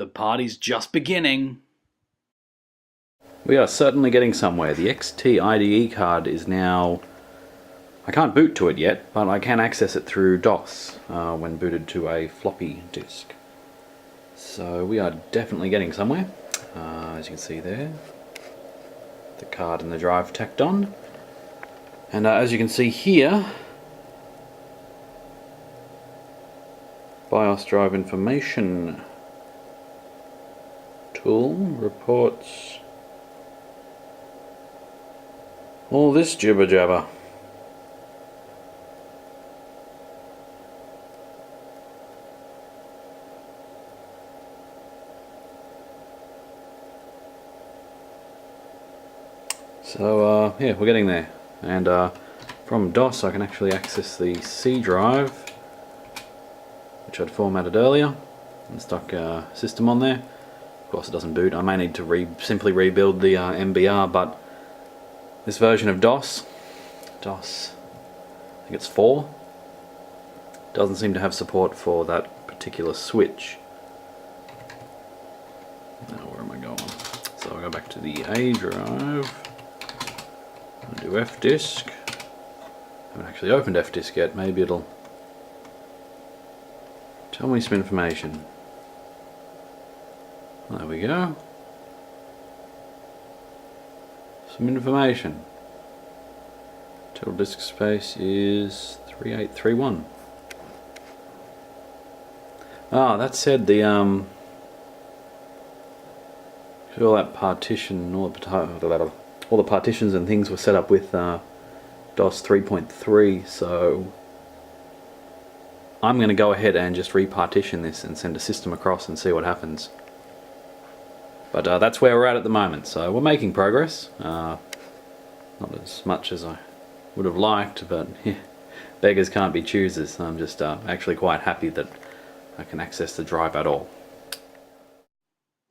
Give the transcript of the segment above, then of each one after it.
The party's just beginning. We are certainly getting somewhere. The XT-IDE card is now... I can't boot to it yet, but I can access it through DOS when booted to a floppy disk. So we are definitely getting somewhere. As you can see there, the card and the drive tacked on. And as you can see here, BIOS drive information tool reports all this jibber jabber. So yeah, we're getting there, and from DOS I can actually access the C drive, which I'd formatted earlier and stuck system on there. Of course it doesn't boot. I may need to simply rebuild the MBR, but this version of DOS, I think it's 4, doesn't seem to have support for that particular switch. Now where am I going? So I'll go back to the A drive. I'll do F disk. I haven't actually opened F disk yet. Maybe it'll tell me some information. There we go. Some information. Total disk space is 3831. Ah, that said, the all that partition, all the partitions and things were set up with DOS 3.3, so I'm going to go ahead and just repartition this and send a system across and see what happens. But that's where we're at the moment, so we're making progress. Not as much as I would have liked, but yeah, beggars can't be choosers. I'm just actually quite happy that I can access the drive at all.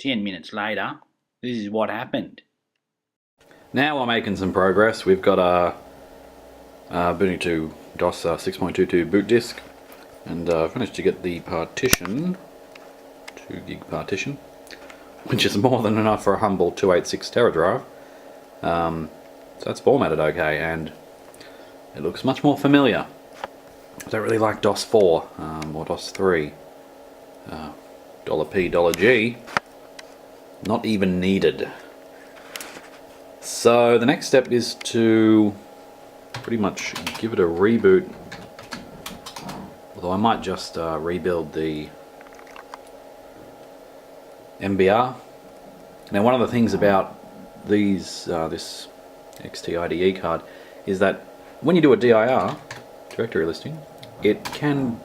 10 minutes later, this is what happened. Now we're making some progress. We've got booting to DOS 6.22 boot disk, and managed to get the partition, 2 gig partition, which is more than enough for a humble 286 TeraDrive. So that's formatted okay, and it looks much more familiar. I don't really like DOS 4 or DOS 3. $P, $G, not even needed. So the next step is to pretty much give it a reboot, although I might just rebuild the MBR. Now one of the things about these this XT-IDE card is that when you do a DIR, directory listing, it can,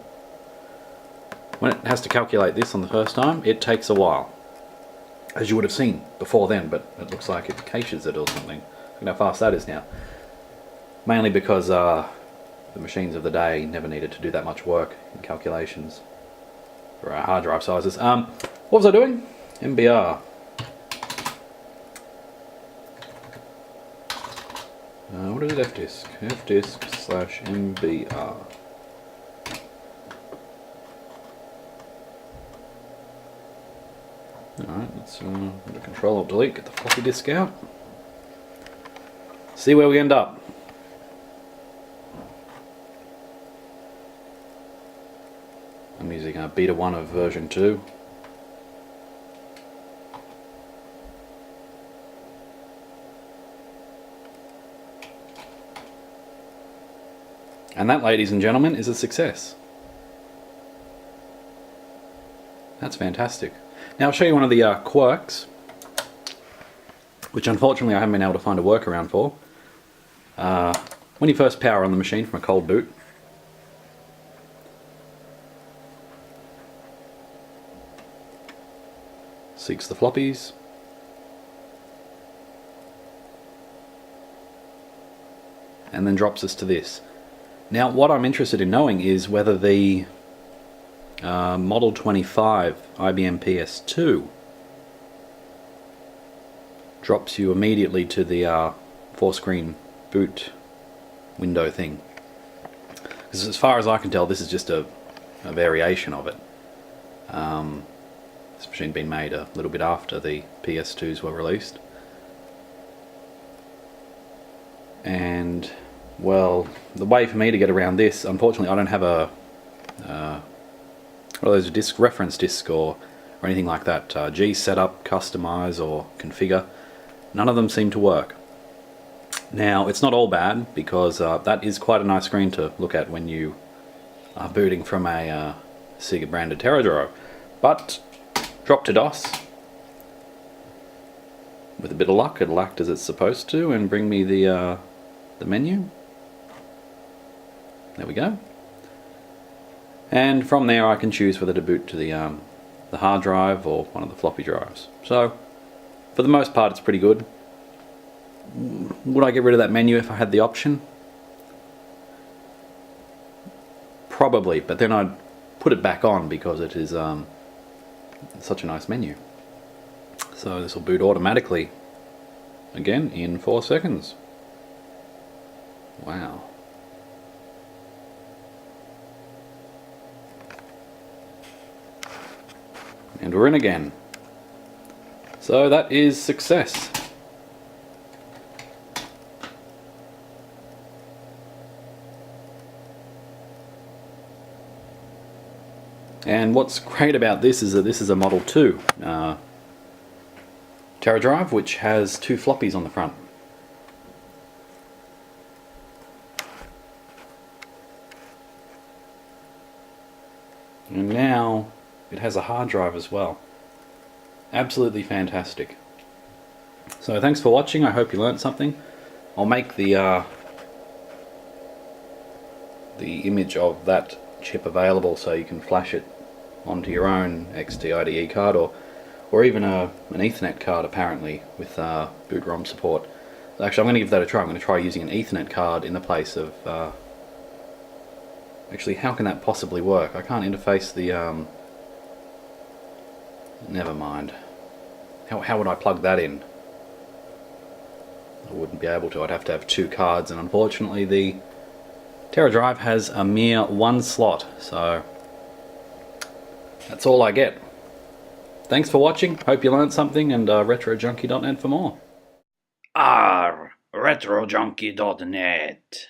when it has to calculate this on the first time, it takes a while, as you would have seen before then, but it looks like it caches it or something. Look how fast that is now. Mainly because the machines of the day never needed to do that much work in calculations for our hard drive sizes. What was I doing? MBR. What is it? F-disk. F-disk / MBR. Alright, let's Control Alt Delete, get the floppy disk out. See where we end up. I'm using a beta 1 of version 2. And that, ladies and gentlemen, is a success. That's fantastic. Now I'll show you one of the quirks, which unfortunately I haven't been able to find a workaround for. When you first power on the machine from a cold boot, seeks the floppies, and then drops us to this. Now what I'm interested in knowing is whether the Model 25 IBM PS2 drops you immediately to the 4-screen boot window thing. Because as far as I can tell, this is just a variation of it. There's This machine been made a little bit after the PS2s were released. And, well, the way for me to get around this, unfortunately I don't have a what are those, reference disk or anything like that. G setup, customize or configure. None of them seem to work. Now, it's not all bad, because that is quite a nice screen to look at when you are booting from a Sega branded TeraDrive. But drop to DOS. With a bit of luck, it'll act as it's supposed to and bring me the menu. There we go. And from there I can choose whether to boot to the hard drive or one of the floppy drives. So, for the most part, it's pretty good. Would I get rid of that menu if I had the option? Probably, but then I'd put it back on because it is such a nice menu. So this will boot automatically again in 4 seconds. Wow. And we're in again. So that is success. And what's great about this is that this is a Model 2 TeraDrive, which has 2 floppies on the front. And now it has a hard drive as well. Absolutely fantastic. So thanks for watching. I hope you learned something. I'll make the image of that chip available so you can flash it onto your own XT-IDE card, or even an Ethernet card, apparently, with boot ROM support. Actually, I'm going to give that a try. I'm going to try using an Ethernet card in the place of... Actually, how can that possibly work? I can't interface the... Never mind. How would I plug that in? I wouldn't be able to. I'd have to have 2 cards, and unfortunately the TeraDrive has a mere 1 slot, so that's all I get. Thanks for watching. Hope you learned something, and retrojunkie.net for more. retrojunkie.net